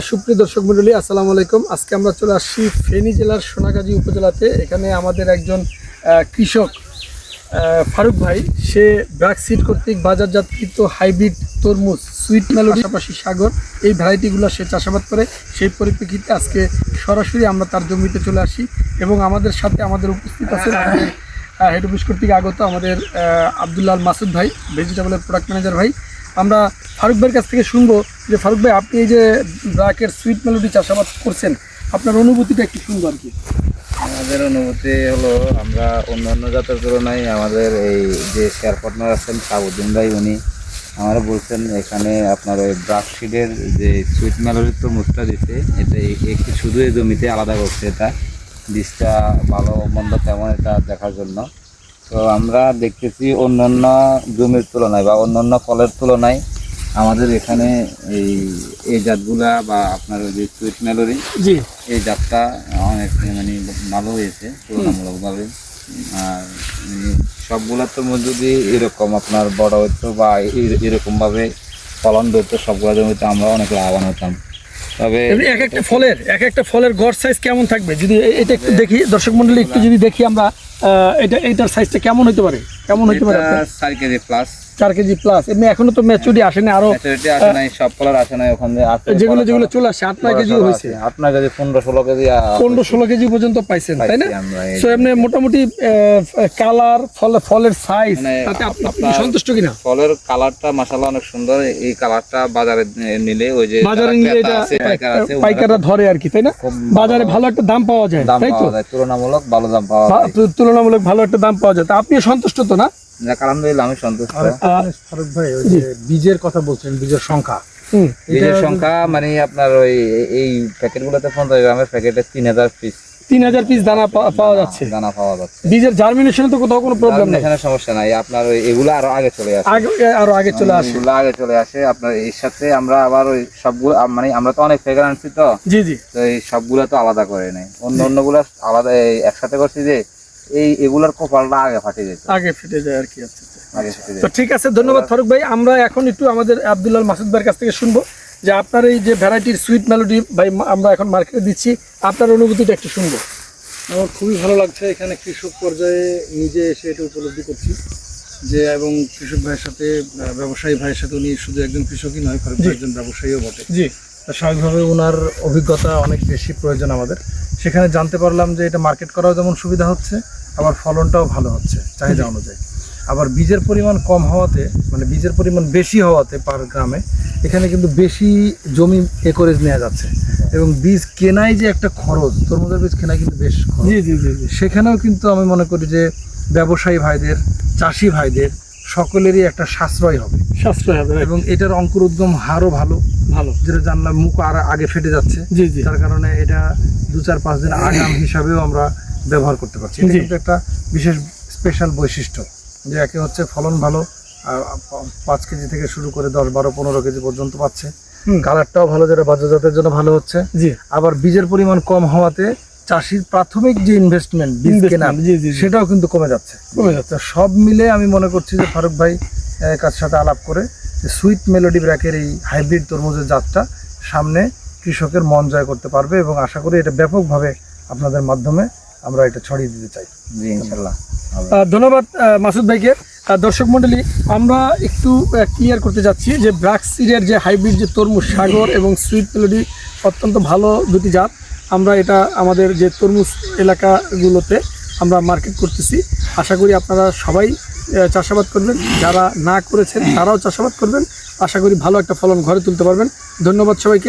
সুপ্রিয় দর্শক মণ্ডলী, আসসালামু আলাইকুম। আজকে আমরা চলে আসছি ফেনী জেলার সোনাগাজী উপজেলাতে। এখানে আমাদের একজন কৃষক ফারুক ভাই, সে ব্র্যাক সিড কর্তৃক বাজারজাতকৃত হাইব্রিড তরমুজ সুইট মেলোডি পাশাপাশি সাগর এই ভ্যারাইটিগুলো সে চাষাবাদ করে। সেই পরিপ্রেক্ষিতে আজকে সরাসরি আমরা তার জমিতে চলে আসি এবং আমাদের সাথে আমাদের উপস্থিত আছেন আমাদের হেড অফিস কর্তৃক আগত আমাদের আব্দুল্লাহ মাসুদ ভাই, ভেজিটেবলের প্রোডাক্ট ম্যানেজার ভাই। আমরা ফারুক ভাইয়ের কাছ থেকে শুনবো যে ফারুক ভাই, আপনি এই যে ব্র্যাকের সুইট মেলোডি চাষাবাদ করছেন, আপনার অনুভূতিটা একটু শুনবো আর কি। আমাদের অনুভূতি হলো, আমরা অন্যান্য জাতের তুলনায় আমাদের এই যে শেয়ার পার্টনার আছেন সাবুদ্দিন ভাই, উনি আমরা বলছেন এখানে আপনার ওই ব্র্যাক সিডের যে সুইট মেলোডির তরমুজটা দিতে, এটা একটু শুধু এই জমিতে আলাদা করছে। এটা বীজটা ভালো মন্দ কেমন এটা দেখার জন্য। তো আমরা দেখতেছি অন্যান্য জমির তুলনায় বা অন্যান্য ফলের তুলনায় আমাদের এখানে এই জাতগুলা বা আপনার ওই যে সুইট মেলোডি, জি, এই জাতটা অনেক মানে ভালো হয়েছে তুলনামূলকভাবে। আর সবগুলার তো যদি এরকম আপনার বড় হতো বা এরকমভাবে ফলন ধরতো সবগুলো জমিতে আমরা অনেক লাভবান হতাম। তবে এক একটা ফলের গড় সাইজ কেমন থাকবে যদি এটা একটু দেখি, দর্শক মন্ডলী একটু যদি দেখি আমরা, এইটার সাইজটা কেমন হতে পারে? 4 কেজি প্লাস। 4 KG plus. এমনি এখনো তো ম্যাচুরিটি আসেনি, আরো ম্যাচুরিটি আসে নাই, সব ফলের আসে নাই। ওখানে আছে যেগুলো চলে আসছে 8-9 কেজি হয়েছে। 8-9 কেজি 15-16 কেজি 15-16 কেজি পর্যন্ত পাইছেন, তাই না? সো এমনি মোটামুটি কালার, ফলের সাইজ, তাতে আপনি সন্তুষ্ট কিনা? ফলের কালারটা মাশাআল্লাহ অনেক সুন্দর। এই কালারটা বাজারে নিলে ওই যে বাজারে নিলে এটা পাইকাররা ধরে আর কি, তাই না? বাজারে ভালো একটা দাম পাওয়া যায়, তাই তো? তুলনামূলক ভালো দাম পাওয়া যায়, তুলনামূলক ভালো একটা দাম পাওয়া যায়। তা আপনি সন্তুষ্ট তো না? আলহামদুলিল্লাহ আমি সন্তুষ্ট। ফারুক ভাই, ওই যে বীজের কথা বলছেন, বীজের সংখ্যা মানে আপনার ওই এই প্যাকেটগুলোতে 50 গ্রামের প্যাকেটে 3000 পিস দানা পাওয়া যাচ্ছে। বীজের জার্মিনেশনে তো কোথাও কোনো প্রবলেম নেই, এখানে সমস্যা নাই। আপনার এগুলো আরো আগে চলে আসে, আগে চলে আসে। আপনার এর সাথে আমরা আবার ওই সবগুলো মানে আমরা তো অনেক ফ্রেগার আনছি, তো জি জি, তো এই সবগুলো তো আলাদা করে নেই, অন্যগুলো আলাদা একসাথে করছি যে এগুলার কপালটা আগে ফেটে যায় আর কি। তো ঠিক আছে, ধন্যবাদ ফারুক ভাই। আমরা এখন একটু আমাদের আব্দুল্লাহ মাসুদ ভাইয়ের কাছ থেকে শুনবো যে আপনার এই যে ভ্যারাইটির সুইট মেলোডি ভাই আমরা এখন মার্কেটে দিচ্ছি, আপনার অনুভূতিটা একটু শুনবো। আমার খুবই ভালো লাগছে, এখানে কৃষক পর্যায়ে নিজে এসে এটা উপলব্ধি করছি যে, এবং কৃষক ভাইয়ের সাথে ব্যবসায়ী ভাইয়ের সাথে, উনি শুধু একজন কৃষকই নয়, ফারুক ভাই একজন ব্যবসায়ীও বটে। জি, স্বাভাবিকভাবে ওনার অভিজ্ঞতা অনেক বেশি প্রয়োজন আমাদের। সেখানে জানতে পারলাম যে এটা মার্কেট করাও যেমন সুবিধা হচ্ছে, আবার ফলনটাও ভালো হচ্ছে চাহিদা অনুযায়ী। আবার বীজের পরিমাণ কম হওয়াতে, মানে বীজের পরিমাণ বেশি হওয়াতে পার গ্রামে এখানে কিন্তু বেশি জমি একরেজ নেওয়া যাচ্ছে। এবং বীজ কেনাই যে একটা খরচ, তরমুজের বীজ কেনাই কিন্তু বেশ খরচ। সেখানেও কিন্তু আমি মনে করি যে ব্যবসায়ী ভাইদের, চাষি ভাইদের সকলেরই একটা সাশ্রয় হবে এবং এটার অঙ্কুর উদ্গম হারও ভালো, যেটা জানলাম মুখ আর আগে ফেটে যাচ্ছে। তার কারণে এটা 2-4-5 দিন আগাম হিসাবেও আমরা ব্যবহার করতে পারছি। এটা কিন্তু একটা বিশেষ স্পেশাল বৈশিষ্ট্য যে একে হচ্ছে ফলন ভালো, 5 কেজি থেকে শুরু করে 10-12-15 কেজি পর্যন্ত পাচ্ছে। কালারটাও ভালো, যেটা বাজারজাতের জন্য ভালো হচ্ছে। আবার বীজের পরিমাণ কম হওয়াতে চাষির প্রাথমিক যে ইনভেস্টমেন্ট বীজ কেনা, সেটাও কিন্তু কমে যাচ্ছে। সব মিলে আমি মনে করছি যে ফারুক ভাই কার সাথে আলাপ করে যে সুইট মেলোডি ব্র্যাকের এই হাইব্রিড তরমুজের জাতটা সামনে কৃষকের মন জয় করতে পারবে এবং আশা করি এটা ব্যাপকভাবে আপনাদের মাধ্যমে আমরা এটা ছড়িয়ে দিতে চাই। জি, ইনশাআল্লাহ। ধন্যবাদ মাসুদ ভাইকে। দর্শক মণ্ডলী, আমরা একটু ক্লিয়ার করতে যাচ্ছি যে ব্র্যাক সিডের যে হাইব্রিড যে তরমুজ সাগর এবং সুইট মেলোডি অত্যন্ত ভালো দুটি জাত। আমরা এটা আমাদের যে তরমুজ এলাকাগুলোতে আমরা মার্কেট করতেছি। আশা করি আপনারা সবাই চাষাবাদ করবেন, যারা না করেছেন তারাও চাষাবাদ করবেন। আশা করি ভালো একটা ফলন ঘরে তুলতে পারবেন। ধন্যবাদ সবাইকে।